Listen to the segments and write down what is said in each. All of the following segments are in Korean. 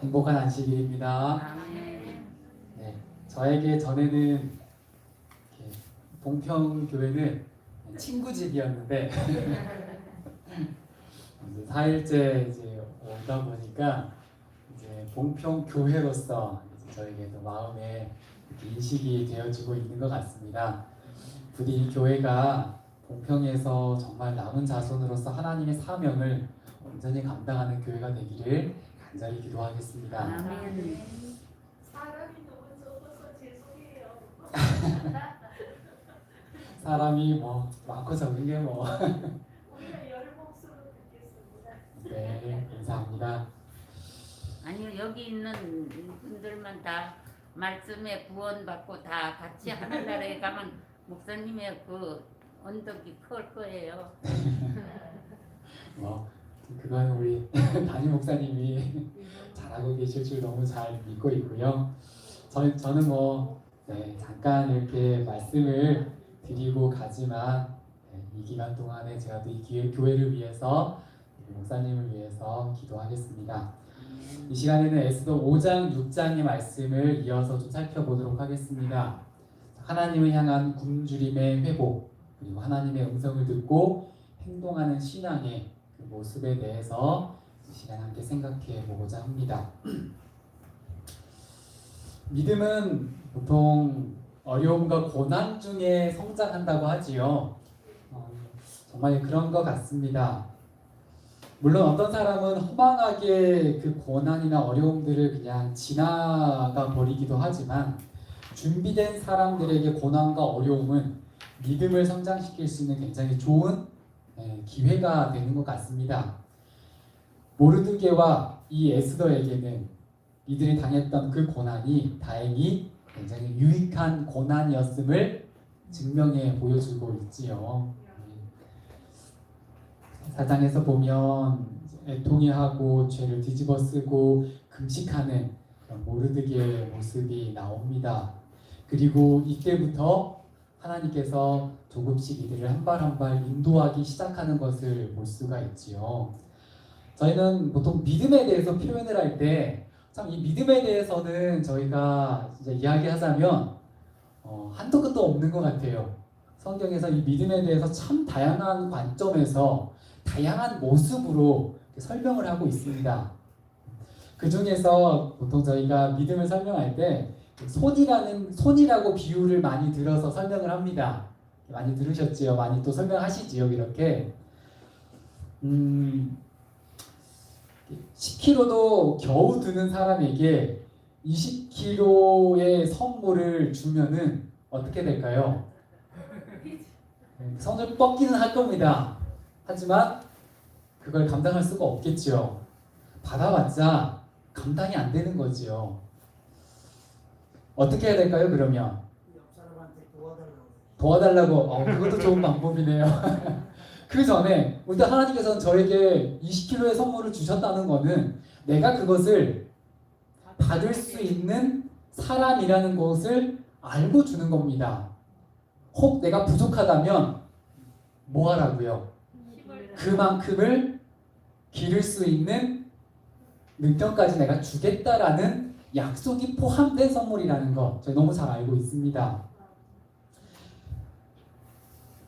행복한 안식일입니다. 네, 저에게 전에는 이렇게 봉평교회는 친구 집이었는데 이제 4일째 이제 오다 보니까 이제 봉평교회로서 이제 저에게도 마음에 이렇게 인식이 되어지고 있는 것 같습니다. 부디 이 교회가 봉평에서 정말 남은 자손으로서 하나님의 사명을 온전히 감당하는 교회가 되기를 간절히 기도하겠습니다. 아멘. 사람이 너무 적어서 죄송해요. 사람이 뭐 많고 적은 게 뭐. 우리가 열 목소로 듣겠습니다. 네, 감사합니다. 아니요, 여기 있는 분들만 다 말씀에 구원받고 다 같이 하늘나라에 가면 목사님의 그 언덕이 클 거예요. 뭐 그건 우리 담임 목사님이 잘하고 계실 줄 너무 잘 믿고 있고요. 저는 뭐 잠깐 이렇게 말씀을 드리고 가지만 이 기간 동안에 제가 또 이 교회를 위해서 목사님을 위해서 기도하겠습니다. 이 시간에는 에스더 5장 6장의 말씀을 이어서 좀 살펴보도록 하겠습니다. 하나님을 향한 굶주림의 회복, 그리고 하나님의 음성을 듣고 행동하는 신앙의 그 모습에 대해서 이 시간 함께 생각해 보고자 합니다. 믿음은 보통 어려움과 고난 중에 성장한다고 하지요. 정말 그런 것 같습니다. 물론 어떤 사람은 허망하게 그 고난이나 어려움들을 그냥 지나가 버리기도 하지만 준비된 사람들에게 고난과 어려움은 믿음을 성장시킬 수 있는 굉장히 좋은 기회가 되는 것 같습니다. 모르드게와 이 에스더에게는 이들이 당했던 그 고난이 다행히 굉장히 유익한 고난이었음을 증명해 보여주고 있지요. 사장에서 보면 애통해하고 죄를 뒤집어쓰고 금식하는 그런 모르드게의 모습이 나옵니다. 그리고 이때부터 하나님께서 조금씩 이들을 한 발 한 발 인도하기 시작하는 것을 볼 수가 있지요. 저희는 보통 믿음에 대해서 표현을 할 때 참 이 믿음에 대해서는 저희가 이제 이야기하자면 한도 끝도 없는 것 같아요. 성경에서 이 믿음에 대해서 참 다양한 관점에서 다양한 모습으로 설명을 하고 있습니다. 그 중에서 보통 저희가 믿음을 설명할 때 손이라고 비유를 많이 들어서 설명을 합니다. 많이 들으셨지요? 많이 또 설명하시지요? 이렇게 10kg도 겨우 드는 사람에게 20kg의 선물을 주면은 어떻게 될까요? 손을 뻗기는 할 겁니다. 하지만 그걸 감당할 수가 없겠죠. 받아봤자 감당이 안 되는 거지요. 어떻게 해야 될까요? 그러면 옆 사람한테 도와달라고. 그것도 좋은 방법이네요. 그 전에 일단 하나님께서는 저에게 20kg의 선물을 주셨다는 것은 내가 그것을 받을 수 있는 사람이라는 것을 알고 주는 겁니다. 혹 내가 부족하다면 뭐 하라고요? 그만큼을 기를 수 있는 능력까지 내가 주겠다라는 약속이 포함된 선물이라는 것 저희 너무 잘 알고 있습니다.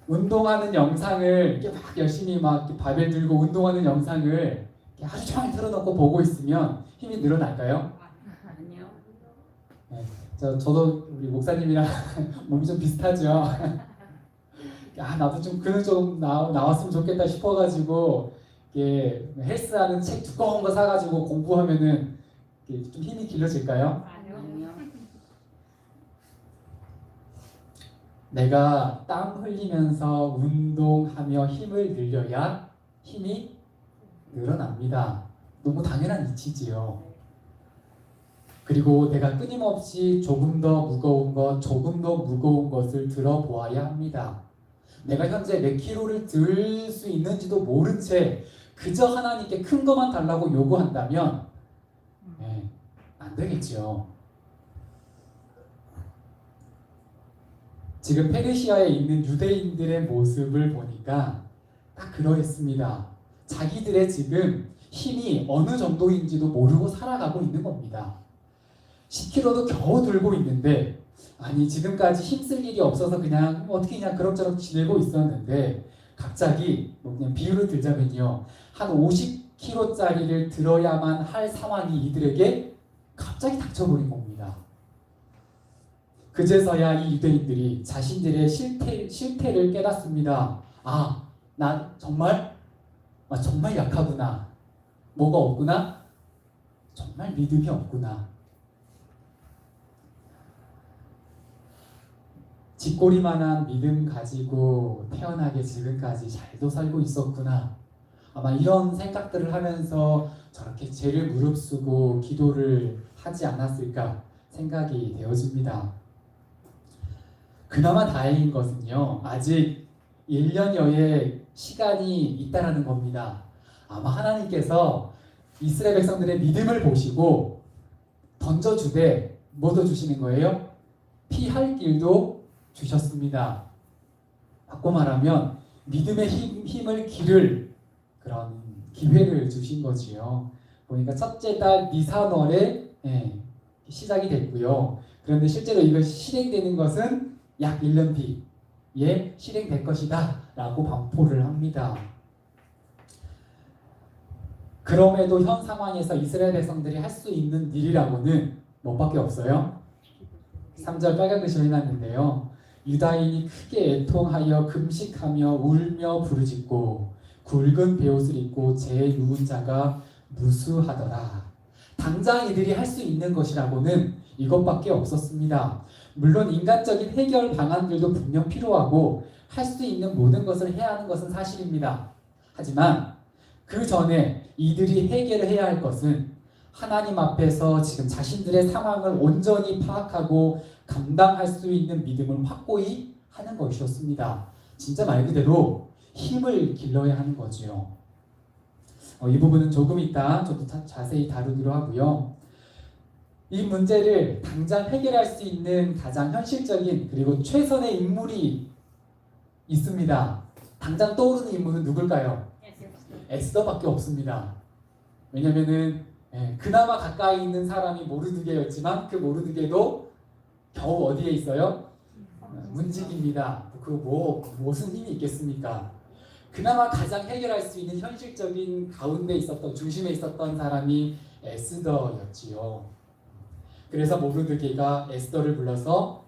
운동하는 영상을 이렇게 막 열심히 막 이렇게 바벨 들고 운동하는 영상을 이렇게 하루 종일 틀어놓고 보고 있으면 힘이 늘어날까요? 아니요. 저도 우리 목사님이랑 몸이 좀 비슷하죠. 나도 좀 근육 좀 나왔으면 좋겠다 싶어가지고 이렇게 헬스하는 책 두꺼운 거 사가지고 공부하면은 좀 힘이 길러질까요? 아니요. 내가 땀 흘리면서 운동하며 힘을 늘려야 힘이 늘어납니다. 너무 당연한 이치지요. 그리고 내가 끊임없이 조금 더 무거운 것을 들어보아야 합니다. 내가 현재 몇 킬로를 들 수 있는지도 모른 채 그저 하나님께 큰 것만 달라고 요구한다면 안 되겠죠. 지금 페르시아에 있는 유대인들의 모습을 보니까 딱 그러했습니다. 자기들의 지금 힘이 어느 정도인지도 모르고 살아가고 있는 겁니다. 10kg도 겨우 들고 있는데 아니 지금까지 힘쓸 일이 없어서 그냥 어떻게 그냥 그럭저럭 지내고 있었는데 갑자기 뭐 그냥 비유를 들자면요. 한 50kg짜리를 들어야만 할 상황이 이들에게 갑자기 닥쳐버린 겁니다. 그제서야 이 유대인들이 자신들의 실태를 깨닫습니다. 나 정말 약하구나. 뭐가 없구나? 정말 믿음이 없구나. 쥐꼬리만한 믿음 가지고 태어나게 지금까지 잘도 살고 있었구나. 아마 이런 생각들을 하면서 저렇게 죄를 무릅쓰고 기도를 하지 않았을까 생각이 되어집니다. 그나마 다행인 것은요. 아직 1년여의 시간이 있다라는 겁니다. 아마 하나님께서 이스라엘 백성들의 믿음을 보시고 던져주되 뭐 더 주시는 거예요? 피할 길도 주셨습니다. 바꿔 말하면 믿음의 힘을 기를 그런 기회를 주신 거지요. 보니까 첫째 달 니산월에 시작이 됐고요. 그런데 실제로 이것이 실행되는 것은 약 1년 뒤에 실행될 것이다 라고 반포를 합니다. 그럼에도 현 상황에서 이스라엘 백성들이 할 수 있는 일이라고는 뭐밖에 없어요? 3절 빨간 글씨로 해놨는데요. 유다인이 크게 애통하여 금식하며 울며 부르짖고 굵은 베옷을 입고 제 누운 자가 무수하더라. 당장 이들이 할 수 있는 것이라고는 이것밖에 없었습니다. 물론 인간적인 해결 방안들도 분명 필요하고 할 수 있는 모든 것을 해야 하는 것은 사실입니다. 하지만 그 전에 이들이 해결을 해야 할 것은 하나님 앞에서 지금 자신들의 상황을 온전히 파악하고 감당할 수 있는 믿음을 확고히 하는 것이었습니다. 진짜 말 그대로 힘을 길러야 하는 거지요. 이 부분은 조금 이따 좀 더 자세히 다루기로 하고요. 이 문제를 당장 해결할 수 있는 가장 현실적인 그리고 최선의 인물이 있습니다. 당장 떠오르는 인물은 누굴까요? 에스더밖에 없습니다. 왜냐면은 그나마 가까이 있는 사람이 모르드게였지만 그 모르드게도 겨우 어디에 있어요? 문직입니다. 무슨 힘이 있겠습니까? 그나마 가장 해결할 수 있는 현실적인 가운데 있었던 중심에 있었던 사람이 에스더였지요. 그래서 모르드게가 에스더를 불러서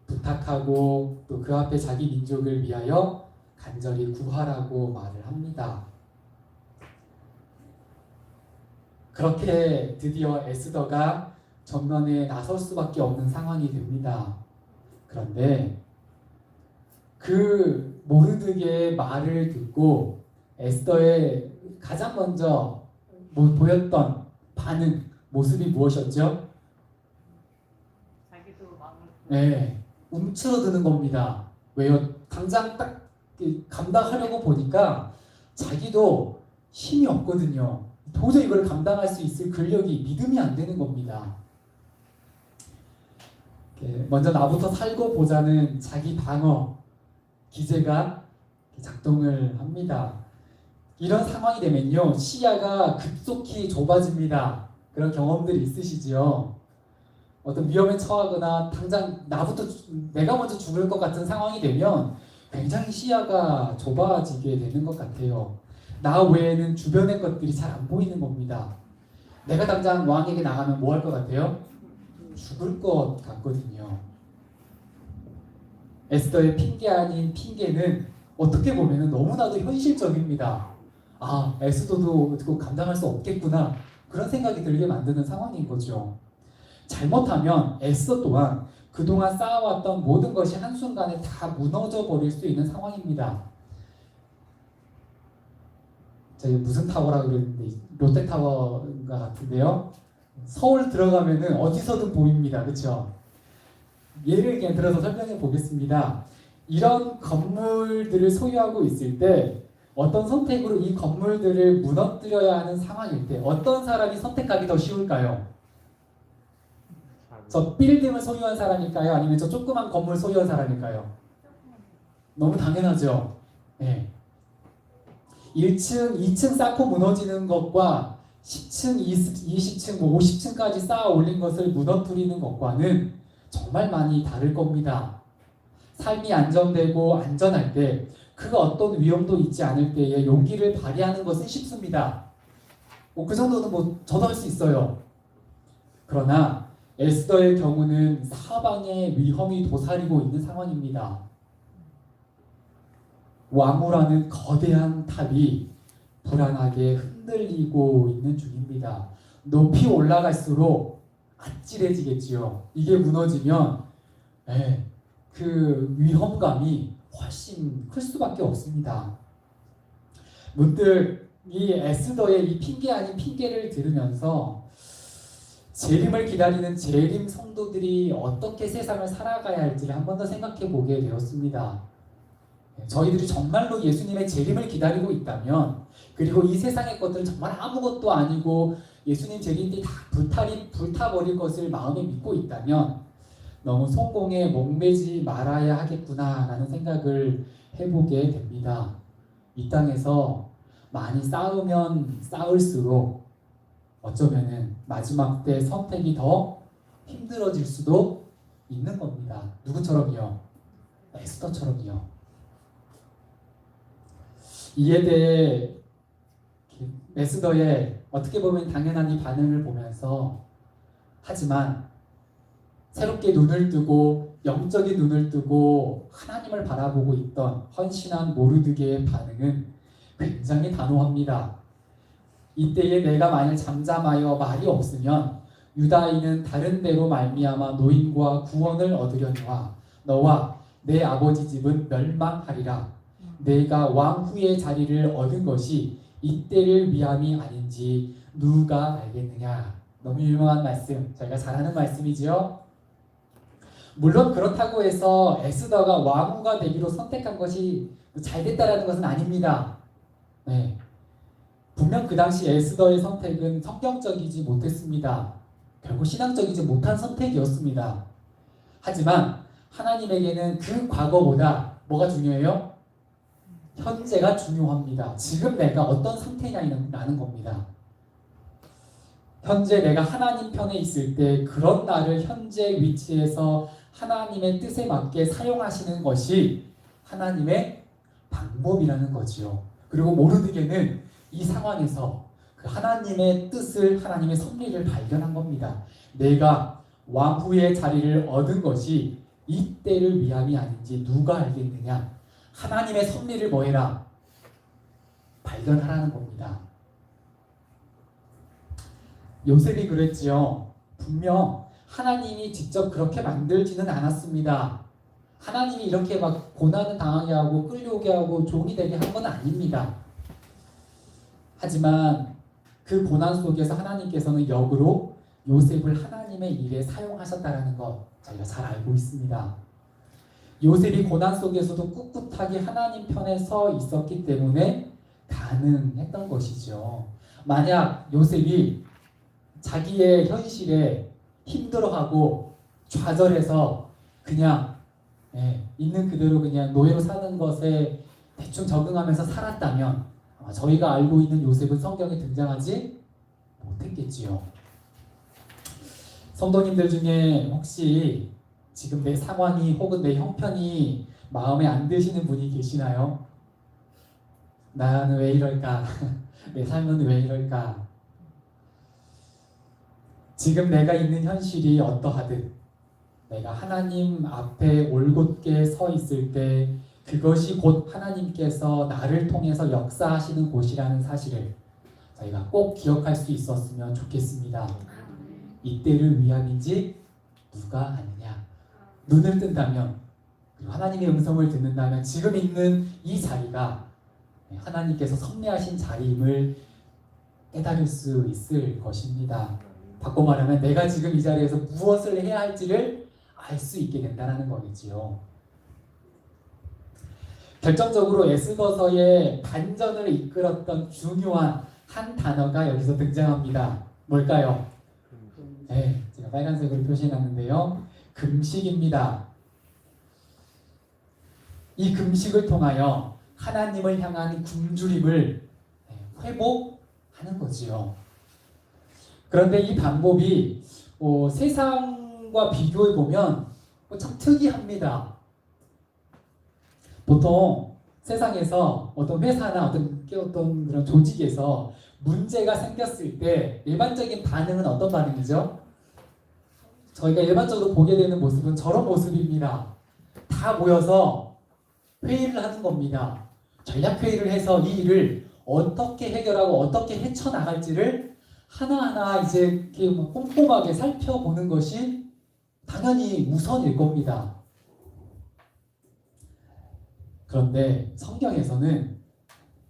부탁하고 또 그 앞에 자기 민족을 위하여 간절히 구하라고 말을 합니다. 그렇게 드디어 에스더가 전면에 나설 수밖에 없는 상황이 됩니다. 그런데 그 모르드게의 말을 듣고 에스더의 가장 먼저 보였던 반응, 모습이 무엇이었죠? 자기도 움츠러드는 겁니다. 왜요? 당장 딱 감당하려고 보니까 자기도 힘이 없거든요. 도저히 이걸 감당할 수 있을 근력이 믿음이 안 되는 겁니다. 먼저 나부터 살고 보자는 자기 방어 기제가 작동을 합니다. 이런 상황이 되면요 시야가 급속히 좁아집니다. 그런 경험들이 있으시지요? 어떤 위험에 처하거나 당장 내가 먼저 죽을 것 같은 상황이 되면 굉장히 시야가 좁아지게 되는 것 같아요. 나 외에는 주변의 것들이 잘 안 보이는 겁니다. 내가 당장 왕에게 나가면 뭐 할 것 같아요? 죽을 것 같거든요. 에스더의 핑계 아닌 핑계는 어떻게 보면 너무나도 현실적입니다. 에스더도 감당할 수 없겠구나 그런 생각이 들게 만드는 상황인 거죠. 잘못하면 에스더 또한 그동안 쌓아왔던 모든 것이 한순간에 다 무너져 버릴 수 있는 상황입니다. 제가 무슨 타워라고 그랬는데 롯데타워가 같은데요. 서울 들어가면은 어디서든 보입니다. 그렇죠? 예를 그냥 들어서 설명해 보겠습니다. 이런 건물들을 소유하고 있을 때 어떤 선택으로 이 건물들을 무너뜨려야 하는 상황일 때 어떤 사람이 선택하기 더 쉬울까요? 저 빌딩을 소유한 사람일까요? 아니면 저 조그만 건물 소유한 사람일까요? 너무 당연하죠. 1층, 2층 쌓고 무너지는 것과 10층, 20층, 50층까지 쌓아 올린 것을 무너뜨리는 것과는 정말 많이 다를 겁니다. 삶이 안정되고 안전할 때 그 어떤 위험도 있지 않을 때에 용기를 발휘하는 것은 쉽습니다. 그 정도는 저도 할 수 있어요. 그러나 에스더의 경우는 사방에 위험이 도사리고 있는 상황입니다. 왕후라는 거대한 탑이 불안하게 흔들리고 있는 중입니다. 높이 올라갈수록 아찔해지겠지요. 이게 무너지면 그 위험감이 훨씬 클 수밖에 없습니다. 문득 이 에스더의 이 핑계 아닌 핑계를 들으면서 재림을 기다리는 재림 성도들이 어떻게 세상을 살아가야 할지를 한 번 더 생각해 보게 되었습니다. 저희들이 정말로 예수님의 재림을 기다리고 있다면, 그리고 이 세상의 것들은 정말 아무것도 아니고 예수님 재림 때 다 불타버릴 것을 마음에 믿고 있다면 너무 성공에 목매지 말아야 하겠구나라는 생각을 해보게 됩니다. 이 땅에서 많이 싸우면 싸울수록 어쩌면은 마지막 때 선택이 더 힘들어질 수도 있는 겁니다. 누구처럼요? 에스더처럼요. 이에 대해 에스더의 어떻게 보면 당연한 이 반응을 보면서, 하지만 새롭게 눈을 뜨고 영적인 눈을 뜨고 하나님을 바라보고 있던 헌신한 모르드게의 반응은 굉장히 단호합니다. 이때에 내가 만일 잠잠하여 말이 없으면 유다인은 다른 데로 말미암아 노임과 구원을 얻으려니와 너와 내 아버지 집은 멸망하리라. 내가 왕후의 자리를 얻은 것이 이때를 위함이 아닌지 누가 알겠느냐. 너무 유명한 말씀, 저희가 잘 아는 말씀이지요. 물론 그렇다고 해서 에스더가 왕후가 되기로 선택한 것이 잘 됐다라는 것은 아닙니다. 분명 그 당시 에스더의 선택은 성경적이지 못했습니다. 결국 신앙적이지 못한 선택이었습니다. 하지만 하나님에게는 그 과거보다 뭐가 중요해요? 현재가 중요합니다. 지금 내가 어떤 상태냐라는 겁니다. 현재 내가 하나님 편에 있을 때 그런 나를 현재 위치에서 하나님의 뜻에 맞게 사용하시는 것이 하나님의 방법이라는 거지요. 그리고 모르드게는 이 상황에서 그 하나님의 뜻을, 하나님의 섭리를 발견한 겁니다. 내가 왕후의 자리를 얻은 것이 이때를 위함이 아닌지 누가 알겠느냐. 하나님의 섭리를 뭐해라? 발견하라는 겁니다. 요셉이 그랬지요. 분명 하나님이 직접 그렇게 만들지는 않았습니다. 하나님이 이렇게 막 고난을 당하게 하고 끌려오게 하고 종이 되게 한 건 아닙니다. 하지만 그 고난 속에서 하나님께서는 역으로 요셉을 하나님의 일에 사용하셨다는 것 저희가 잘 알고 있습니다. 요셉이 고난 속에서도 꿋꿋하게 하나님 편에 서 있었기 때문에 가능했던 것이죠. 만약 요셉이 자기의 현실에 힘들어하고 좌절해서 그냥 있는 그대로 그냥 노예로 사는 것에 대충 적응하면서 살았다면 저희가 알고 있는 요셉은 성경에 등장하지 못했겠지요. 성도님들 중에 혹시 지금 내 상황이 혹은 내 형편이 마음에 안 드시는 분이 계시나요? 나는 왜 이럴까? 내 삶은 왜 이럴까? 지금 내가 있는 현실이 어떠하든 내가 하나님 앞에 올곧게 서 있을 때 그것이 곧 하나님께서 나를 통해서 역사하시는 곳이라는 사실을 저희가 꼭 기억할 수 있었으면 좋겠습니다. 이때를 위함인지 누가 아느냐. 눈을 뜬다면, 그리고 하나님의 음성을 듣는다면 지금 있는 이 자리가 하나님께서 섭리하신 자리임을 깨달을 수 있을 것입니다. 바꿔 말하면 내가 지금 이 자리에서 무엇을 해야 할지를 알 수 있게 된다는 거겠지요. 결정적으로 에스더서의 반전을 이끌었던 중요한 한 단어가 여기서 등장합니다. 뭘까요? 제가 빨간색으로 표시해놨는데요. 금식입니다. 이 금식을 통하여 하나님을 향한 굶주림을 회복하는 거지요. 그런데 이 방법이 세상과 비교해 보면 참 특이합니다. 보통 세상에서 어떤 회사나 어떤 그런 조직에서 문제가 생겼을 때 일반적인 반응은 어떤 반응이죠? 저희가 일반적으로 보게 되는 모습은 저런 모습입니다. 다 모여서 회의를 하는 겁니다. 전략 회의를 해서 이 일을 어떻게 해결하고 어떻게 헤쳐나갈지를 하나하나 이제 이렇게 꼼꼼하게 살펴보는 것이 당연히 우선일 겁니다. 그런데 성경에서는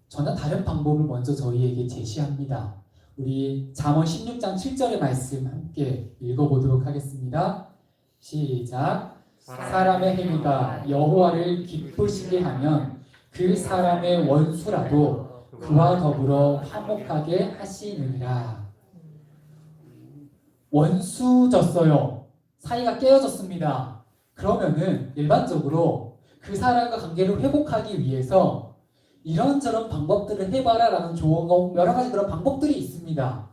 전혀 다른 방법을 먼저 저희에게 제시합니다. 우리 잠언 16장 7절의 말씀 함께 읽어보도록 하겠습니다. 시작. 사람의 행위가 여호와를 기쁘시게 하면 그 사람의 원수라도 그와 더불어 화목하게 하시느니라. 원수졌어요. 사이가 깨어졌습니다. 그러면은 일반적으로 그 사람과 관계를 회복하기 위해서 이런저런 방법들을 해봐라 라는 조언, 여러 가지 그런 방법들이 있습니다.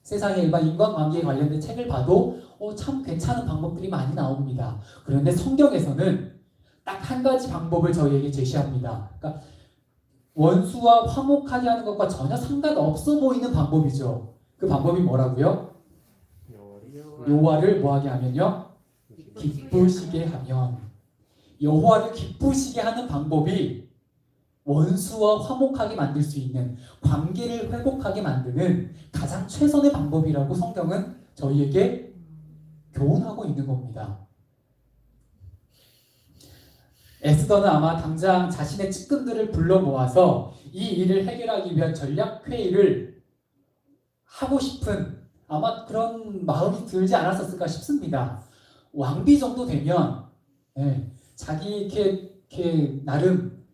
세상에 일반 인간관계에 관련된 책을 봐도 참 괜찮은 방법들이 많이 나옵니다. 그런데 성경에서는 딱 한 가지 방법을 저희에게 제시합니다. 그러니까 원수와 화목하게 하는 것과 전혀 상관없어 보이는 방법이죠. 그 방법이 뭐라고요? 여호와를 뭐하게 하면요? 기쁘시게 하면. 여호와를 기쁘시게 하는 방법이 원수와 화목하게 만들 수 있는, 관계를 회복하게 만드는 가장 최선의 방법이라고 성경은 저희에게 교훈하고 있는 겁니다. 에스더는 아마 당장 자신의 측근들을 불러 모아서 이 일을 해결하기 위한 전략 회의를 하고 싶은 아마 그런 마음이 들지 않았었을까 싶습니다. 왕비 정도 되면 자기 이렇게 나름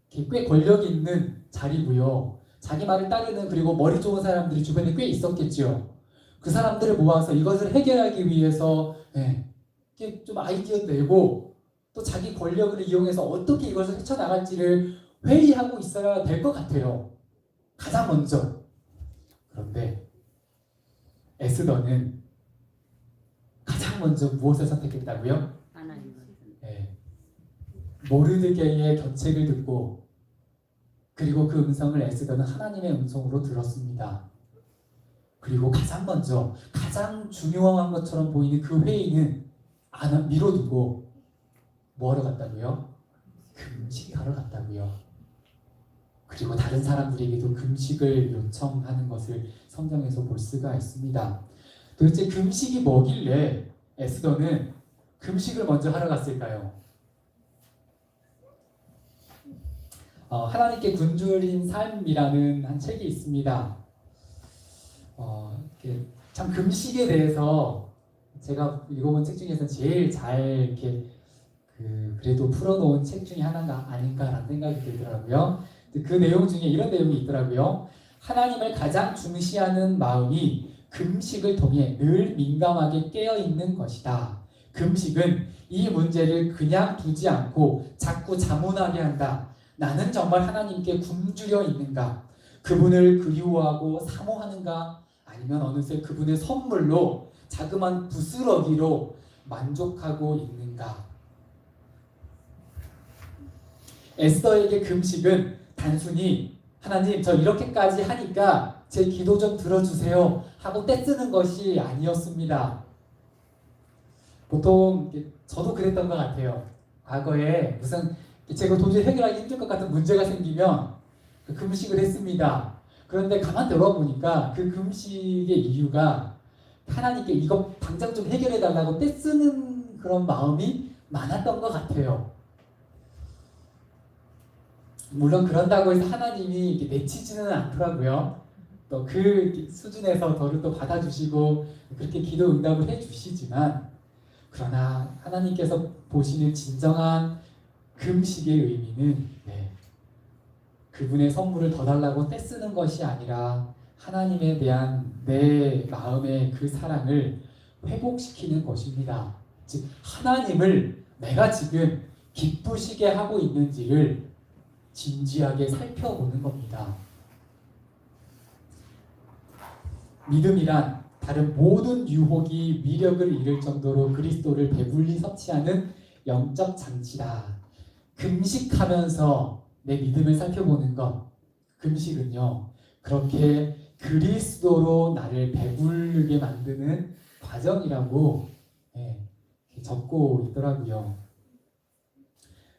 꽤 권력이 있는 자리고요. 자기 말을 따르는 그리고 머리 좋은 사람들이 주변에 꽤 있었겠죠. 그 사람들을 모아서 이것을 해결하기 위해서 좀 아이디어 내고 또 자기 권력을 이용해서 어떻게 이것을 헤쳐나갈지를 회의하고 있어야 될 것 같아요. 가장 먼저. 그런데 에스더는 가장 먼저 무엇을 선택했다고요? 하나님. 모르드게의 견책을 듣고 그리고 그 음성을 에스더는 하나님의 음성으로 들었습니다. 그리고 가장 먼저 가장 중요한 것처럼 보이는 그 회의는 미뤄두고 뭐하러 갔다고요? 금식하러 갔다고요. 그리고 다른 사람들에게도 금식을 요청하는 것을 성경에서 볼 수가 있습니다. 도대체 금식이 뭐길래 에스더는 금식을 먼저 하러 갔을까요? 하나님께 굶주린 삶이라는 한 책이 있습니다. 참 금식에 대해서 제가 읽어본 책 중에서 제일 잘 이렇게 그래도 풀어놓은 책 중에 하나가 아닌가라는 생각이 들더라고요. 그 내용 중에 이런 내용이 있더라고요. 하나님을 가장 중시하는 마음이 금식을 통해 늘 민감하게 깨어있는 것이다. 금식은 이 문제를 그냥 두지 않고 자꾸 자문하게 한다. 나는 정말 하나님께 굶주려 있는가? 그분을 그리워하고 사모하는가? 아니면 어느새 그분의 선물로 자그만 부스러기로 만족하고 있는가? 에스더에게 금식은 단순히 하나님 저 이렇게까지 하니까 제 기도 좀 들어주세요 하고 떼쓰는 것이 아니었습니다. 보통 저도 그랬던 것 같아요. 과거에 무슨 제가 도저히 해결하기 힘들 것 같은 문제가 생기면 금식을 했습니다. 그런데 가만 들어보니까 그 금식의 이유가 하나님께 이거 당장 좀 해결해달라고 떼쓰는 그런 마음이 많았던 것 같아요. 물론 그런다고 해서 하나님이 이렇게 내치지는 않더라고요. 또 그 수준에서 저를 또 받아주시고 그렇게 기도 응답을 해주시지만 그러나 하나님께서 보시는 진정한 금식의 의미는 그분의 선물을 더 달라고 떼쓰는 것이 아니라 하나님에 대한 내 마음의 그 사랑을 회복시키는 것입니다. 즉 하나님을 내가 지금 기쁘시게 하고 있는지를 진지하게 살펴보는 겁니다. 믿음이란 다른 모든 유혹이 위력을 잃을 정도로 그리스도를 배불리 섭취하는 영적 장치다. 금식하면서 내 믿음을 살펴보는 것, 금식은요, 그렇게 그리스도로 나를 배부르게 만드는 과정이라고 적고 있더라고요.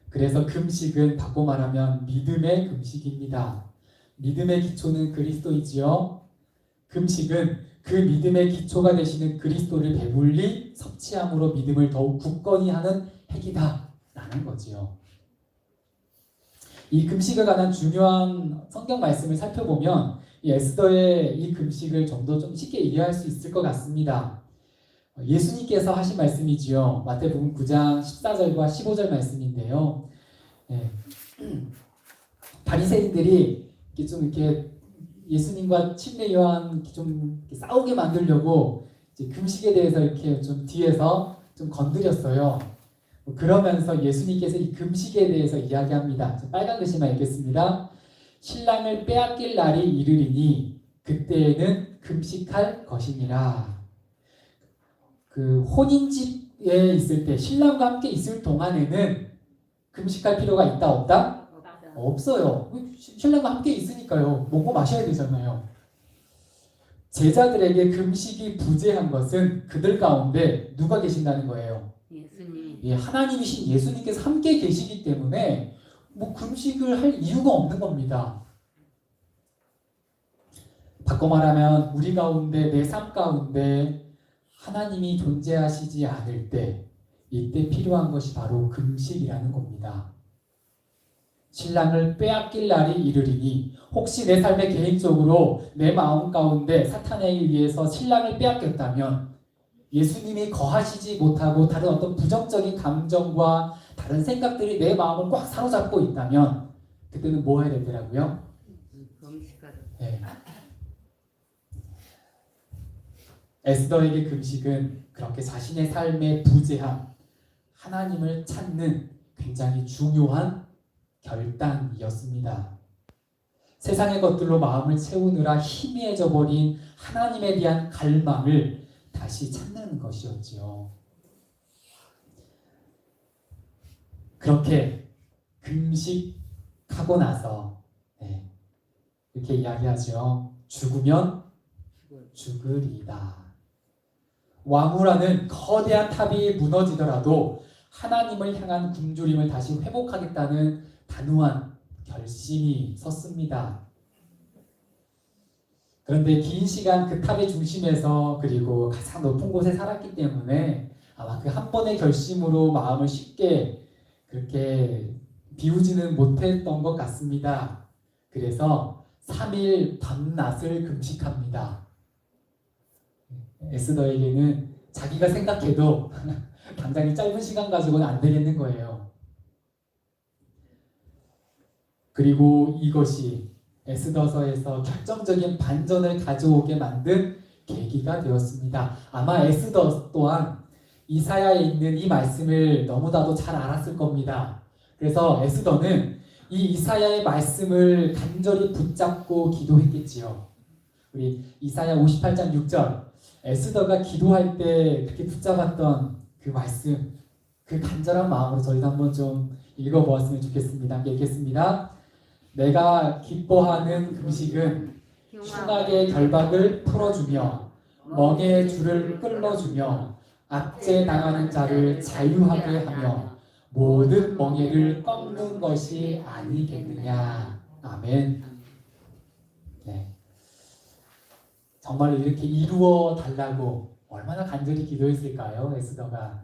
그래서 금식은 바꿔 말하면 믿음의 금식입니다. 믿음의 기초는 그리스도이지요. 금식은 그 믿음의 기초가 되시는 그리스도를 배불리 섭취함으로 믿음을 더욱 굳건히 하는 핵이다 라는 거지요. 이 금식에 관한 중요한 성경 말씀을 살펴보면 이 에스더의 이 금식을 좀 더 좀 쉽게 이해할 수 있을 것 같습니다. 예수님께서 하신 말씀이지요. 마태복음 9장 14절과 15절 말씀인데요. 바리새인들이 이렇게 예수님과 침례요한 좀 싸우게 만들려고 이제 금식에 대해서 이렇게 좀 뒤에서 좀 건드렸어요. 그러면서 예수님께서 이 금식에 대해서 이야기합니다. 빨간 글씨만 읽겠습니다. 신랑을 빼앗길 날이 이르리니 그때에는 금식할 것이니라. 그 혼인집에 있을 때 신랑과 함께 있을 동안에는 금식할 필요가 있다 없다? 없어요. 신랑과 함께 있으니까요. 먹고 마셔야 되잖아요. 제자들에게 금식이 부재한 것은 그들 가운데 누가 계신다는 거예요? 예수님. 하나님이신 예수님께서 함께 계시기 때문에 뭐 금식을 할 이유가 없는 겁니다. 바꿔 말하면 우리 가운데 내 삶 가운데 하나님이 존재하시지 않을 때 이때 필요한 것이 바로 금식이라는 겁니다. 신랑을 빼앗길 날이 이르리니 혹시 내 삶에 개인적으로 내 마음 가운데 사탄에 의해서 신랑을 빼앗겼다면 예수님이 거하시지 못하고 다른 어떤 부정적인 감정과 다른 생각들이 내 마음을 꽉 사로잡고 있다면 그때는 뭐 해야 되더라고요? 에스더에게 금식은 그렇게 자신의 삶의 부재함, 하나님을 찾는 굉장히 중요한 결단이었습니다. 세상의 것들로 마음을 채우느라 희미해져 버린 하나님에 대한 갈망을 다시 찾는 것이었지요. 그렇게 금식하고 나서 이렇게 이야기하죠. 죽으면 죽으리다. 왕후라는 거대한 탑이 무너지더라도 하나님을 향한 굶주림을 다시 회복하겠다는 단호한 결심이 섰습니다. 그런데 긴 시간 그 탑의 중심에서 그리고 가장 높은 곳에 살았기 때문에 아마 그 한 번의 결심으로 마음을 쉽게 그렇게 비우지는 못했던 것 같습니다. 그래서 3일 밤낮을 금식합니다. 에스더에게는 자기가 생각해도 당장 이 짧은 시간 가지고는 안 되겠는 거예요. 그리고 이것이 에스더서에서 결정적인 반전을 가져오게 만든 계기가 되었습니다. 아마 에스더 또한 이사야에 있는 이 말씀을 너무나도 잘 알았을 겁니다. 그래서 에스더는 이 이사야의 말씀을 간절히 붙잡고 기도했겠지요. 우리 이사야 58장 6절 에스더가 기도할 때 그렇게 붙잡았던 그 말씀, 그 간절한 마음으로 저희도 한번 좀 읽어보았으면 좋겠습니다. 함께 읽겠습니다. 내가 기뻐하는 금식은 흉악의 결박을 풀어주며 멍에 줄을 끌어주며 압제 당하는 자를 자유하게 하며 모든 멍에를 꺾는 것이 아니겠느냐. 아멘. 네. 정말 이렇게 이루어 달라고 얼마나 간절히 기도했을까요, 에스더가.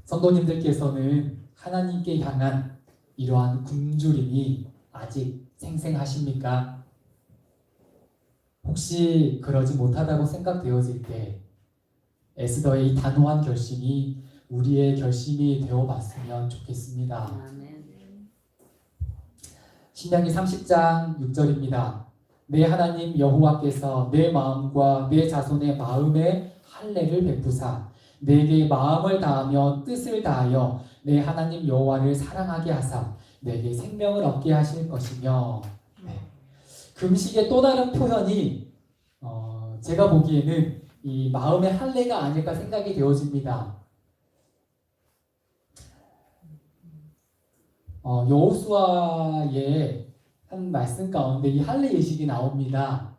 성도님들께서는 하나님께 향한 이러한 굶주림이 아직 생생하십니까? 혹시 그러지 못하다고 생각되어질 때 에스더의 이 단호한 결심이 우리의 결심이 되어봤으면 좋겠습니다. 신명기 30장 6절입니다. 내 하나님 여호와께서 내 마음과 내 자손의 마음에 할례를 베푸사 내게 마음을 다하며 뜻을 다하여 내 하나님 여호와를 사랑하게 하사 내게 생명을 얻게 하실 것이며 금식의 또 다른 표현이 제가 보기에는 이 마음의 할례가 아닐까 생각이 되어집니다. 여호수아의 한 말씀 가운데 이 할례 예식이 나옵니다.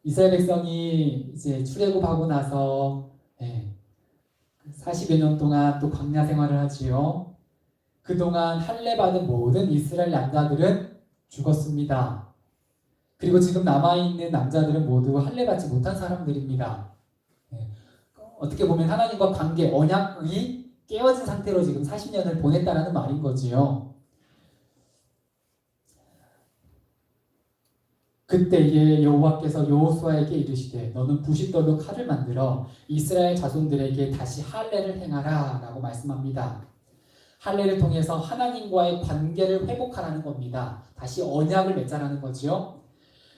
이스라엘 백성이 이제 출애굽하고 나서 40여 년 동안 또 광야 생활을 하지요. 그동안 할례 받은 모든 이스라엘 남자들은 죽었습니다. 그리고 지금 남아있는 남자들은 모두 할례 받지 못한 사람들입니다. 어떻게 보면 하나님과 관계, 언약이 깨어진 상태로 지금 40년을 보냈다라는 말인 거지요. 그때에 여호와께서 여호수아에게 이르시되 너는 부싯돌로 칼을 만들어 이스라엘 자손들에게 다시 할례를 행하라 라고 말씀합니다. 할례를 통해서 하나님과의 관계를 회복하라는 겁니다. 다시 언약을 맺자라는 거지요.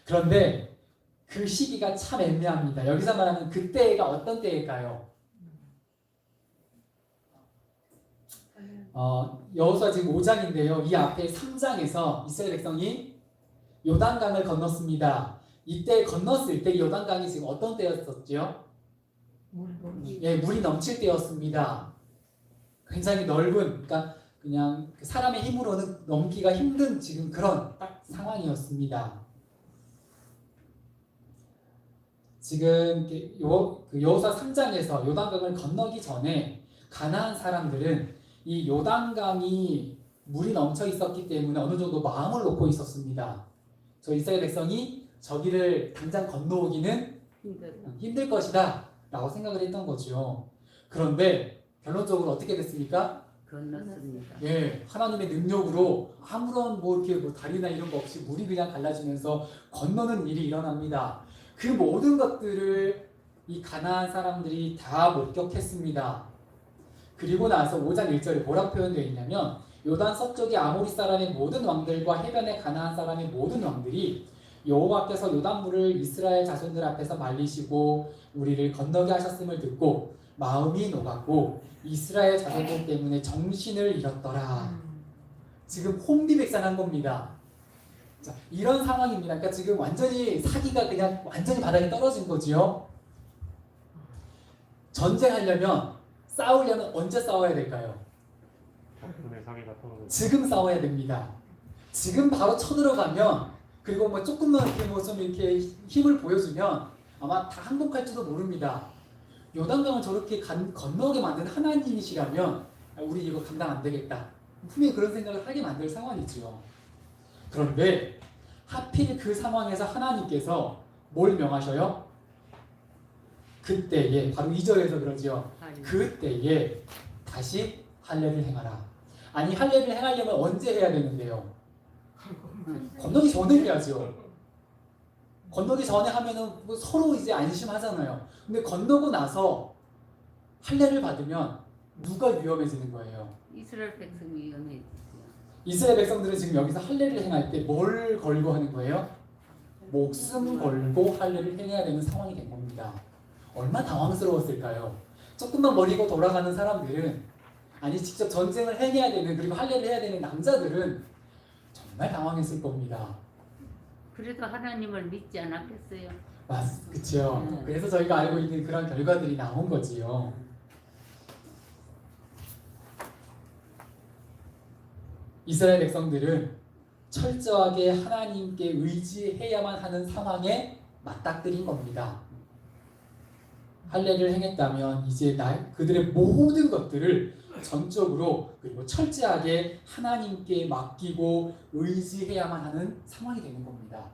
그런데 그 시기가 참 애매합니다. 여기서 말하는 그때가 어떤 때일까요? 여호수아 지금 5장인데요. 이 앞에 3장에서 이스라엘 백성이 요단강을 건넜습니다. 이때 건넜을 때 요단강이 지금 어떤 때였었죠? 물이 넘칠 때였습니다. 굉장히 넓은, 그러니까 그냥 사람의 힘으로는 넘기가 힘든 지금 그런 딱 상황이었습니다. 지금 여호수아 3장에서 요단강을 건너기 전에 가나안 사람들은 이 요단강이 물이 넘쳐 있었기 때문에 어느 정도 마음을 놓고 있었습니다. 저 이스라엘 백성이 저기를 당장 건너오기는 힘들 것이다 라고 생각을 했던 거죠. 그런데 결론적으로 어떻게 됐습니까? 건넜습니다. 하나님의 능력으로 아무런 이렇게 다리나 이런 거 없이 물이 그냥 갈라지면서 건너는 일이 일어납니다. 그 모든 것들을 이 가나안 사람들이 다 목격했습니다. 그리고 나서 5장 1절에 뭐라고 표현되어 있냐면 요단 서쪽의 아모리 사람의 모든 왕들과 해변의 가나안 사람의 모든 왕들이 여호와께서 요단물을 이스라엘 자손들 앞에서 말리시고 우리를 건너게 하셨음을 듣고 마음이 녹았고 이스라엘 자손들 때문에 정신을 잃었더라. 지금 혼비백산한 겁니다. 자, 이런 상황입니다. 그러니까 지금 완전히 사기가 그냥 완전히 바닥에 떨어진 거지요. 전쟁하려면 싸우려면 언제 싸워야 될까요? 지금 싸워야 됩니다. 지금 바로 쳐들어가면 그리고 조금만 이렇게 좀 이렇게 힘을 보여주면 아마 다 항복할지도 모릅니다. 요단강을 저렇게 건너게 만든 하나님이시라면 우리 이거 감당 안 되겠다. 분명히 그런 생각을 하게 만들 상황이죠. 그런데 하필 그 상황에서 하나님께서 뭘 명하셔요? 그때에 바로 2절에서 그러죠. 그때에 다시 할례를 행하라. 아니 할례를 행하려면 언제 해야 되는데요? 건너기 전에 해야죠. 건너기 전에 하면은 서로 이제 안심하잖아요. 근데 건너고 나서 할례를 받으면 누가 위험해지는 거예요? 이스라엘 백성이 위험해지죠. 이스라엘 백성들은 지금 여기서 할례를 행할 때 뭘 걸고 하는 거예요? 목숨 걸고 할례를 행해야 되는 상황이 된 겁니다. 얼마나 당황스러웠을까요? 조금만 버리고 돌아가는 사람들은 아니 직접 전쟁을 해야 되는 그리고 할례를 해야 되는 남자들은 정말 당황했을 겁니다. 그래도 하나님을 믿지 않았겠어요? 그렇죠. 그래서 저희가 알고 있는 그런 결과들이 나온 거지요. 이스라엘 백성들은 철저하게 하나님께 의지해야만 하는 상황에 맞닥뜨린 겁니다. 할례를 행했다면 이제 그들의 모든 것들을 전적으로 그리고 철저하게 하나님께 맡기고 의지해야만 하는 상황이 되는 겁니다.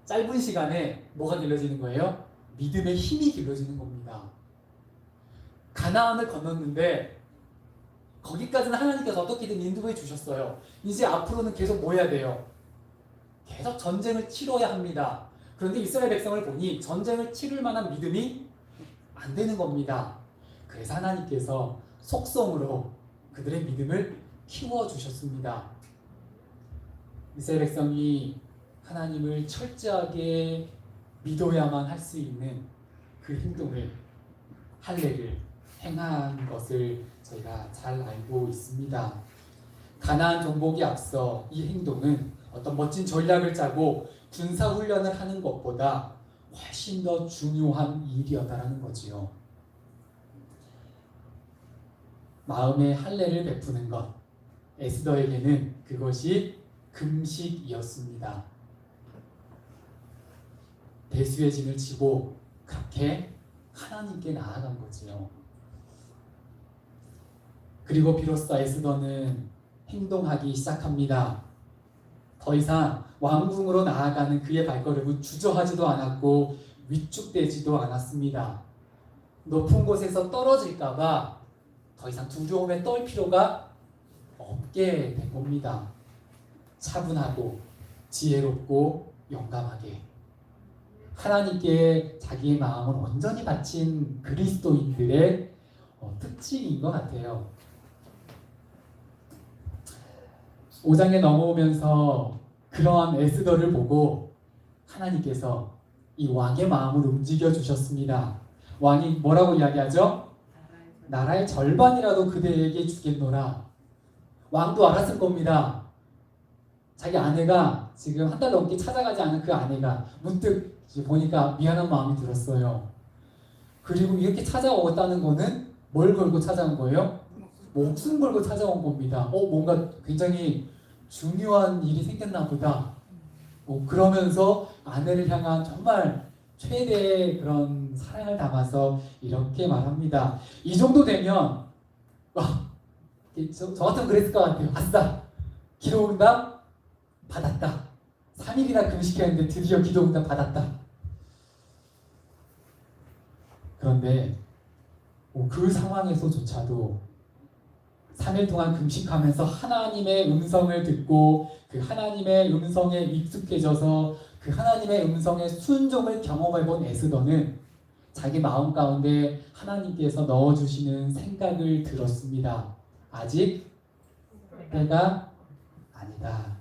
짧은 시간에 뭐가 길러지는 거예요? 믿음의 힘이 길러지는 겁니다. 가나안을 건넜는데 거기까지는 하나님께서 어떻게든 인도해 주셨어요. 이제 앞으로는 계속 뭐 해야 돼요? 계속 전쟁을 치러야 합니다. 그런데 이스라엘 백성을 보니 전쟁을 치를 만한 믿음이 안 되는 겁니다. 그래서 하나님께서 속성으로 그들의 믿음을 키워주셨습니다. 이스라엘 백성이 하나님을 철저하게 믿어야만 할 수 있는 그 행동을 할례를 행한 것을 저희가 잘 알고 있습니다. 가나안 정복이 앞서 이 행동은 어떤 멋진 전략을 짜고 군사 훈련을 하는 것보다 훨씬 더 중요한 일이었다라는 거지요. 마음의 할례를 베푸는 것, 에스더에게는 그것이 금식이었습니다. 대수의 짐을 지고 그렇게 하나님께 나아간 거지요. 그리고 비로소 에스더는 행동하기 시작합니다. 더 이상 왕궁으로 나아가는 그의 발걸음은 주저하지도 않았고 위축되지도 않았습니다. 높은 곳에서 떨어질까봐 더 이상 두려움에 떨 필요가 없게 된 겁니다. 차분하고 지혜롭고 용감하게 하나님께 자기의 마음을 온전히 바친 그리스도인들의 특징인 것 같아요. 5장에 넘어오면서 그러한 에스더를 보고 하나님께서 이 왕의 마음을 움직여 주셨습니다. 왕이 뭐라고 이야기하죠? 나라의 절반이라도 그대에게 주겠노라. 왕도 알았을 겁니다. 자기 아내가 지금 한 달 넘게 찾아가지 않은 그 아내가 문득 보니까 미안한 마음이 들었어요. 그리고 이렇게 찾아오었다는 거는 뭘 걸고 찾아온 거예요? 목숨 걸고 찾아온 겁니다. 뭔가 굉장히 중요한 일이 생겼나 보다. 그러면서 아내를 향한 정말 최대의 그런 사랑을 담아서 이렇게 말합니다. 이 정도 되면 저 같으면 그랬을 것 같아요. 아싸! 기도응답 받았다. 3일이나 금식했는데 드디어 기도응답 받았다. 그런데 그 상황에서조차도 3일 동안 금식하면서 하나님의 음성을 듣고 그 하나님의 음성에 익숙해져서 그 하나님의 음성의 순종을 경험해본 에스더는 자기 마음 가운데 하나님께서 넣어주시는 생각을 들었습니다. 아직 때가 아니다.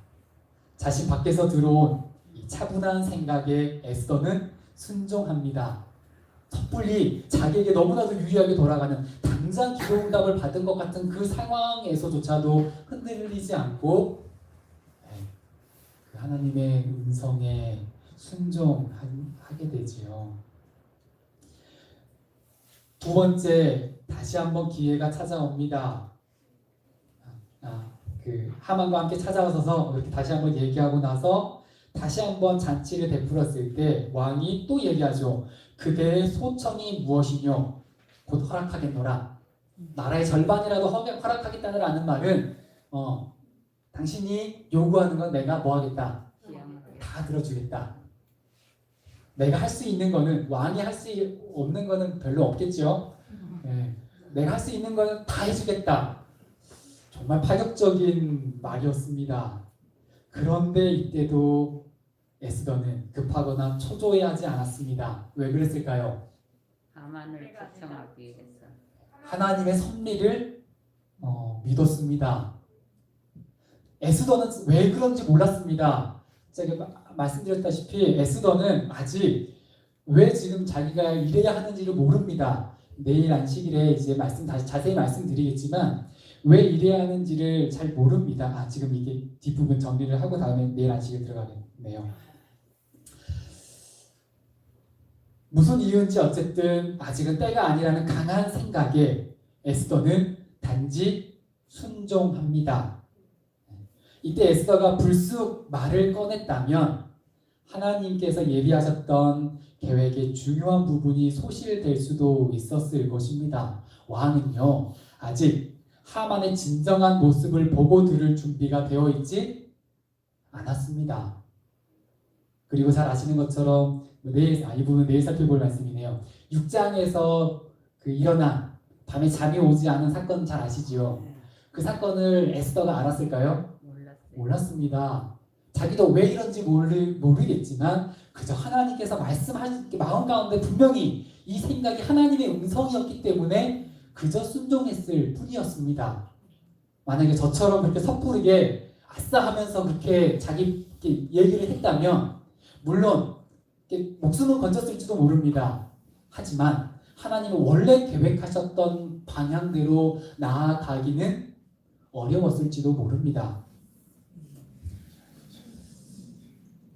자신 밖에서 들어온 이 차분한 생각에 에스더는 순종합니다. 섣불리 자기에게 너무나도 유리하게 돌아가는 당장 기도응답을 받은 것 같은 그 상황에서조차도 흔들리지 않고 그 하나님의 음성에 순종하게 되지요. 두 번째, 다시 한번 기회가 찾아옵니다. 그 하만과 함께 찾아와서 이렇게 다시 한번 얘기하고 나서 다시 한번 잔치를 베풀었을 때 왕이 또 얘기하죠. 그대의 소청이 무엇이뇨? 곧 허락하겠노라. 나라의 절반이라도 허락하겠다는 말은 당신이 요구하는 건 내가 뭐 하겠다? 다 들어주겠다. 내가 할 수 있는 거는 왕이 할 수 없는 거는 별로 없겠죠. 내가 할 수 있는 거는 다 해주겠다. 정말 파격적인 말이었습니다. 그런데 이때도 에스더는 급하거나 초조해하지 않았습니다. 왜 그랬을까요? 하만을 초청하기 위해서. 하나님의 섭리를 믿었습니다. 에스더는 왜 그런지 몰랐습니다. 제가 말씀드렸다시피 에스더는 아직 왜 지금 자기가 이래야 하는지를 모릅니다. 내일 안식일에 이제 다시 자세히 말씀드리겠지만 왜 이래야 하는지를 잘 모릅니다. 지금 이게 뒷부분 정리를 하고 다음에 내일 안식일 들어가겠네요. 무슨 이유인지 어쨌든 아직은 때가 아니라는 강한 생각에 에스더는 단지 순종합니다. 이때 에스더가 불쑥 말을 꺼냈다면 하나님께서 예비하셨던 계획의 중요한 부분이 소실될 수도 있었을 것입니다. 왕은요, 아직 하만의 진정한 모습을 보고 들을 준비가 되어 있지 않았습니다. 그리고 잘 아시는 것처럼 이 부분은 내일 살펴볼 말씀이네요. 6장에서 그 일어난 밤에 잠이 오지 않은 사건 잘 아시지요? 그 사건을 에스더가 알았을까요? 몰랐습니다. 자기도 왜 이런지 모르겠지만 그저 하나님께서 말씀하신 마음 가운데 분명히 이 생각이 하나님의 음성이었기 때문에 그저 순종했을 뿐이었습니다. 만약에 저처럼 그렇게 섣부르게 아싸 하면서 그렇게 자기 얘기를 했다면 물론 목숨은 건졌을지도 모릅니다. 하지만 하나님은 원래 계획하셨던 방향대로 나아가기는 어려웠을지도 모릅니다.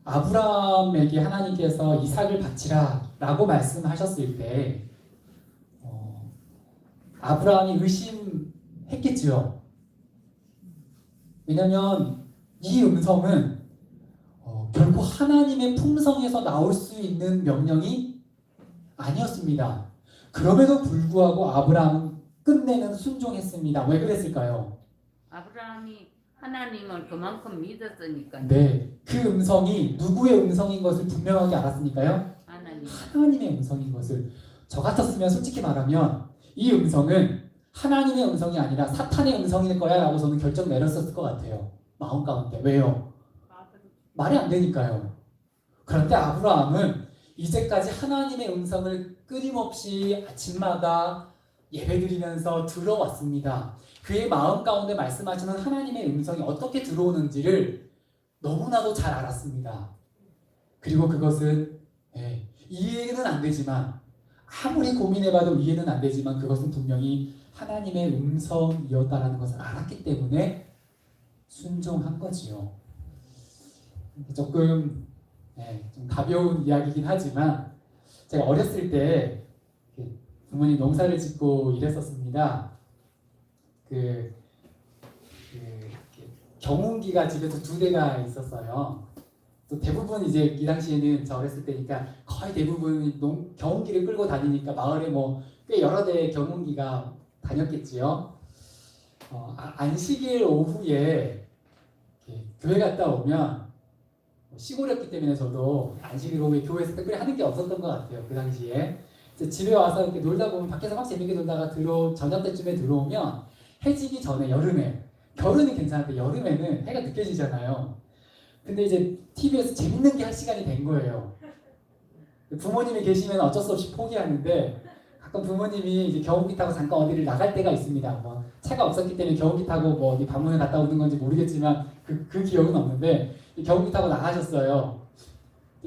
아브라함에게 하나님께서 이삭을 바치라라고 말씀하셨을 때 아브라함이 의심했겠지요. 왜냐하면 이 음성은 결코 하나님의 품성에서 나올 수 있는 명령이 아니었습니다. 그럼에도 불구하고 아브라함은 끝내는 순종했습니다. 왜 그랬을까요? 아브라함이 하나님을 그만큼 믿었으니까. 네, 그 음성이 누구의 음성인 것을 분명하게 알았으니까요. 하나님. 하나님의 음성인 것을. 저 같았으면 솔직히 말하면 이 음성은 하나님의 음성이 아니라 사탄의 음성일 거야 라고 저는 결정 내렸었을 것 같아요. 마음 가운데. 왜요? 말이 안 되니까요. 그런데 아브라함은 이제까지 하나님의 음성을 끊임없이 아침마다 예배드리면서 들어왔습니다. 그의 마음 가운데 말씀하시는 하나님의 음성이 어떻게 들어오는지를 너무나도 잘 알았습니다. 그리고 그것은 이해는 안 되지만 아무리 고민해봐도 이해는 안 되지만 그것은 분명히 하나님의 음성이었다라는 것을 알았기 때문에 순종한 거지요. 조금 좀 가벼운 이야기이긴 하지만 제가 어렸을 때 부모님 농사를 짓고 일했었습니다. 경운기가 집에서 2대가 있었어요. 또 대부분 이제 이 당시에는 저 어렸을 때니까 거의 대부분 경운기를 끌고 다니니까 마을에 뭐 꽤 여러 대의 경운기가 다녔겠지요. 안식일 오후에 교회 갔다 오면 시골이었기 때문에 저도 안식일 오후에 교회에서 특별히 하는 게 없었던 것 같아요. 그 당시에 집에 와서 이렇게 놀다 보면 밖에서 막 재밌게 놀다가 저녁 때쯤에 들어오면 해지기 전에 여름에 겨울에는 괜찮은데 여름에는 해가 늦게 지잖아요. 근데 이제 TV에서 재밌는 게 할 시간이 된 거예요. 부모님이 계시면 어쩔 수 없이 포기하는데 가끔 부모님이 이제 경운기 타고 잠깐 어디를 나갈 때가 있습니다. 뭐 차가 없었기 때문에 경운기 타고 뭐 어디 방문을 갔다 오는 건지 모르겠지만 그 기억은 없는데 경운기 타고 나가셨어요.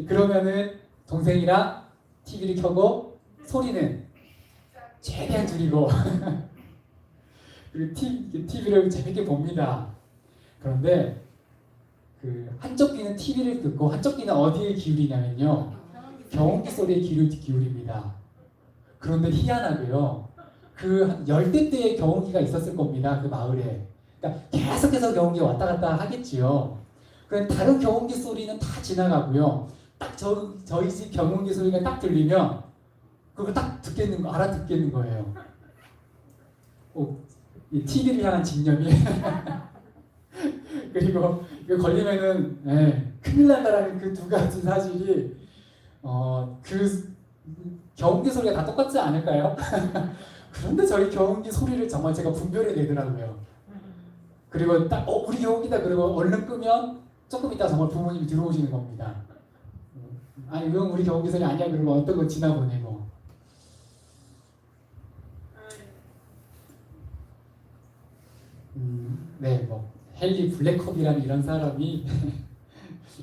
그러면은 동생이랑 TV를 켜고 소리는 최대한 줄이고 그리고 TV를 재밌게 봅니다. 그런데 한쪽 귀는 TV를 듣고 한쪽 귀는 어디에 기울이냐면요. 경운기 소리에 귀를 기울입니다. 그런데 희한하게요. 한 10대대의 경운기가 있었을 겁니다. 그 마을에. 그러니까 계속해서 경운기가 왔다 갔다 하겠지요. 그런데 다른 경운기 소리는 다 지나가고요. 딱 저희 집 경운기 소리가 딱 들리면 그걸 딱 알아듣겠는 거예요. 이 TV를 향한 집념이 그리고 이거 걸리면은 큰일 난다라는 그 2가지 사실이 그 경운기 소리가 다 똑같지 않을까요? 그런데 저희 경운기 소리를 정말 제가 분별해 내더라고요. 그리고 딱 우리 경운기다 그리고 얼른 끄면 조금 있다 정말 부모님이 들어오시는 겁니다. 아니 왜 우리 경운기 소리 아니야 그러고 어떤 거 지나보내고. 네, 뭐 헨리 블랙컵이라는 이런 사람이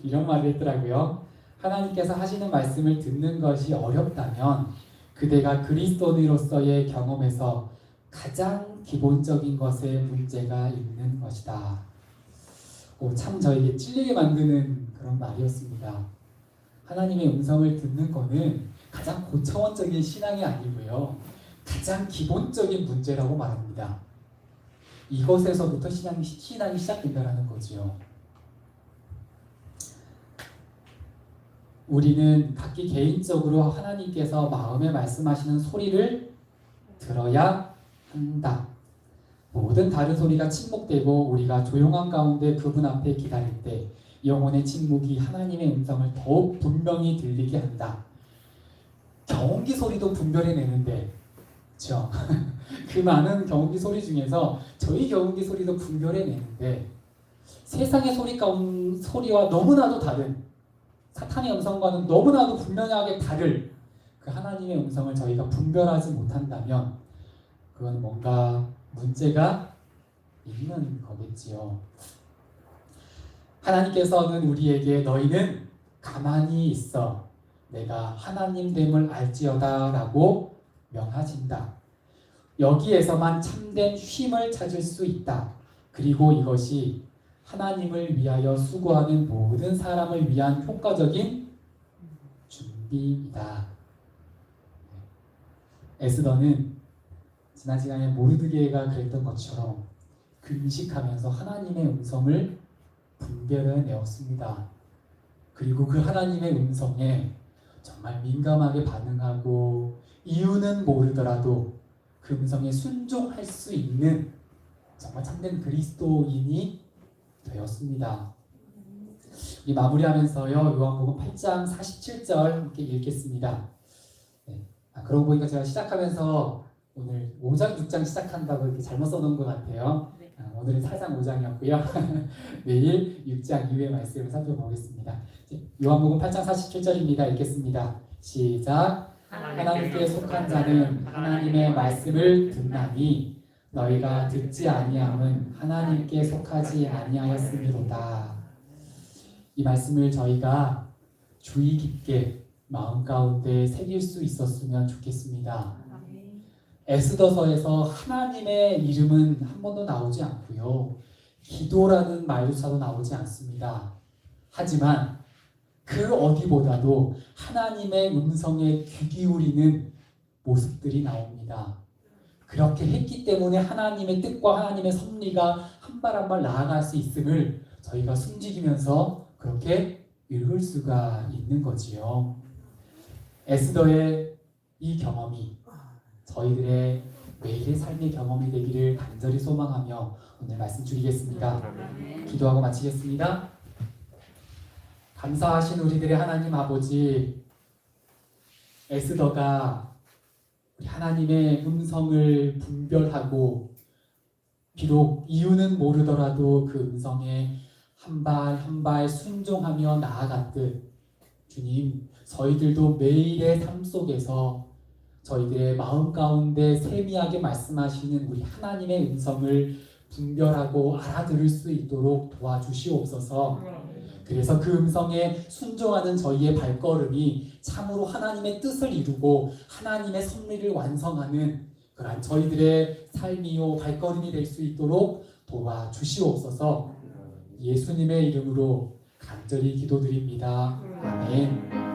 이런 말을 했더라고요. 하나님께서 하시는 말씀을 듣는 것이 어렵다면 그대가 그리스도인으로서의 경험에서 가장 기본적인 것에 문제가 있는 것이다. 참 저에게 찔리게 만드는 그런 말이었습니다. 하나님의 음성을 듣는 것은 가장 고차원적인 신앙이 아니고요. 가장 기본적인 문제라고 말합니다. 이것에서부터 신앙이 시작된다는 거지요. 우리는 각기 개인적으로 하나님께서 마음에 말씀하시는 소리를 들어야 한다. 모든 다른 소리가 침묵되고 우리가 조용한 가운데 그분 앞에 기다릴 때 영혼의 침묵이 하나님의 음성을 더욱 분명히 들리게 한다. 경운기 소리도 분별해내는데 그렇죠? 그 많은 경운기 소리 중에서 저희 경운기 소리도 분별해내는데 세상의 소리와 너무나도 다른 사탄의 음성과는 너무나도 분명하게 다를 그 하나님의 음성을 저희가 분별하지 못한다면 그건 뭔가 문제가 있는 거겠지요. 하나님께서는 우리에게 너희는 가만히 있어 내가 하나님됨을 알지어다 라고 명하신다. 여기에서만 참된 쉼을 찾을 수 있다. 그리고 이것이 하나님을 위하여 수고하는 모든 사람을 위한 효과적인 준비이다. 에스더는 지난 시간에 모르드게가 그랬던 것처럼 금식하면서 하나님의 음성을 분별해내었습니다. 그리고 그 하나님의 음성에 정말 민감하게 반응하고 이유는 모르더라도 그 음성에 순종할 수 있는 정말 참된 그리스도인이 되었습니다. 이 마무리하면서요, 요한복음 8장 47절 함께 읽겠습니다. 네. 그러고 보니까 제가 시작하면서 오늘 5장 6장 시작한다고 이렇게 잘못 써놓은 것 같아요. 네. 오늘은 4장 5장이었고요. 내일 6장 이후의 말씀을 살펴보겠습니다. 요한복음 8장 47절입니다. 읽겠습니다. 시작. 하나님께 속한 자는 하나님의 말씀을 듣나니 너희가 듣지 아니함은 하나님께 속하지 아니하였음이로다. 이 말씀을 저희가 주의 깊게 마음 가운데 새길 수 있었으면 좋겠습니다. 에스더서에서 하나님의 이름은 한 번도 나오지 않고요. 기도라는 말조차도 나오지 않습니다. 하지만 그 어디보다도 하나님의 음성에 귀 기울이는 모습들이 나옵니다. 그렇게 했기 때문에 하나님의 뜻과 하나님의 섭리가 한 발 한 발 나아갈 수 있음을 저희가 숨지기면서 그렇게 읽을 수가 있는 거지요. 에스더의 이 경험이 저희들의 매일의 삶의 경험이 되기를 간절히 소망하며 오늘 말씀 드리겠습니다. 기도하고 마치겠습니다. 감사하신 우리들의 하나님 아버지, 에스더가 우리 하나님의 음성을 분별하고 비록 이유는 모르더라도 그 음성에 한 발 한 발 순종하며 나아갔듯 주님, 저희들도 매일의 삶 속에서 저희들의 마음 가운데 세미하게 말씀하시는 우리 하나님의 음성을 분별하고 알아들을 수 있도록 도와주시옵소서. 그래서 그 음성에 순종하는 저희의 발걸음이 참으로 하나님의 뜻을 이루고 하나님의 섭리를 완성하는 그러한 저희들의 삶이요 발걸음이 될 수 있도록 도와주시옵소서. 예수님의 이름으로 간절히 기도드립니다. 아멘.